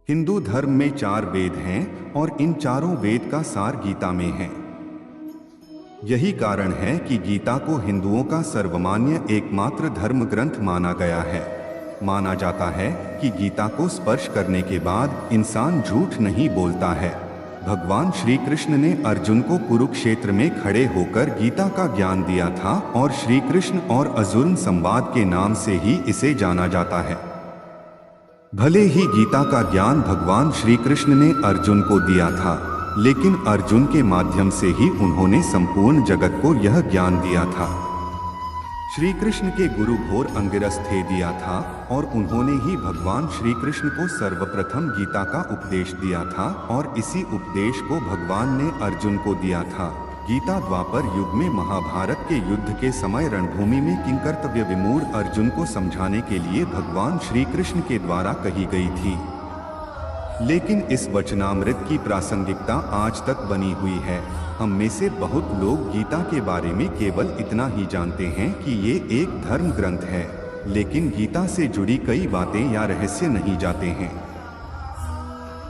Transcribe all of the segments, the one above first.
हिंदू धर्म में 4 वेद हैं और इन चारों वेद का सार गीता में है। यही कारण है कि गीता को हिंदुओं का सर्वमान्य एकमात्र धर्म ग्रंथ माना गया है। माना जाता है कि गीता को स्पर्श करने के बाद इंसान झूठ नहीं बोलता है। भगवान श्री कृष्ण ने अर्जुन को कुरुक्षेत्र में खड़े होकर गीता का ज्ञान दिया था और श्री कृष्ण और अर्जुन संवाद के नाम से ही इसे जाना जाता है। भले ही गीता का ज्ञान भगवान श्री कृष्ण ने अर्जुन को दिया था, लेकिन अर्जुन के माध्यम से ही उन्होंने संपूर्ण जगत को यह ज्ञान दिया था। श्री कृष्ण के गुरु घोर अंगिरस थे दिया था और उन्होंने ही भगवान श्री कृष्ण को सर्वप्रथम गीता का उपदेश दिया था और इसी उपदेश को भगवान ने अर्जुन को दिया था। गीता द्वापर युग में महाभारत के युद्ध के समय रणभूमि में किंकर्तव्य विमूढ़ अर्जुन को समझाने के लिए भगवान श्री कृष्ण के द्वारा कही गई थी। लेकिन इस वचनामृत की प्रासंगिकता आज तक बनी हुई है। हम में से बहुत लोग गीता के बारे में केवल इतना ही जानते हैं कि ये एक धर्म ग्रंथ है, लेकिन गीता से जुड़ी कई बातें या रहस्य नहीं जाते हैं।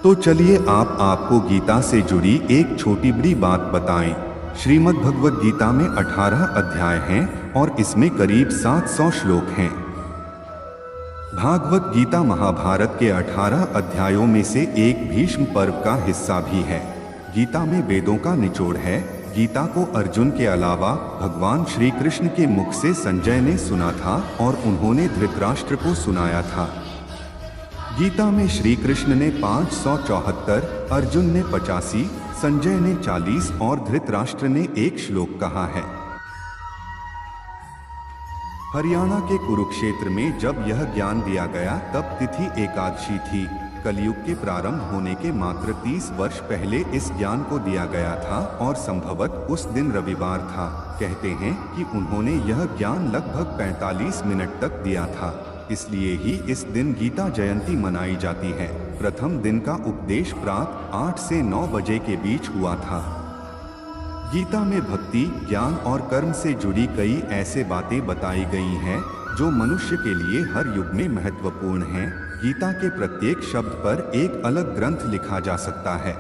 तो चलिए आपको गीता से जुड़ी एक छोटी बड़ी बात बताएं। श्रीमद् भगवद गीता में 18 अध्याय हैं और इसमें करीब 700 श्लोक हैं। भागवत गीता महाभारत के 18 अध्यायों में से एक भीष्म पर्व का हिस्सा भी है। गीता में वेदों का निचोड़ है। गीता को अर्जुन के अलावा भगवान श्री कृष्ण के मुख से संजय ने सुना था और उन्होंने धृतराष्ट्र को सुनाया था। गीता में श्री कृष्ण ने 574, अर्जुन ने 85, संजय ने 40 और धृतराष्ट्र ने 1 श्लोक कहा है। हरियाणा के कुरुक्षेत्र में जब यह ज्ञान दिया गया तब तिथि एकादशी थी। कलयुग के प्रारंभ होने के मात्र 30 वर्ष पहले इस ज्ञान को दिया गया था और संभवत उस दिन रविवार था। कहते हैं कि उन्होंने यह ज्ञान लगभग 45 मिनट तक दिया था, इसलिए ही इस दिन गीता जयंती मनाई जाती है। प्रथम दिन का उपदेश प्रातः 8 से 9 बजे के बीच हुआ था। गीता में भक्ति, ज्ञान और कर्म से जुड़ी कई ऐसे बातें बताई गई हैं जो मनुष्य के लिए हर युग में महत्वपूर्ण हैं। गीता के प्रत्येक शब्द पर एक अलग ग्रंथ लिखा जा सकता है।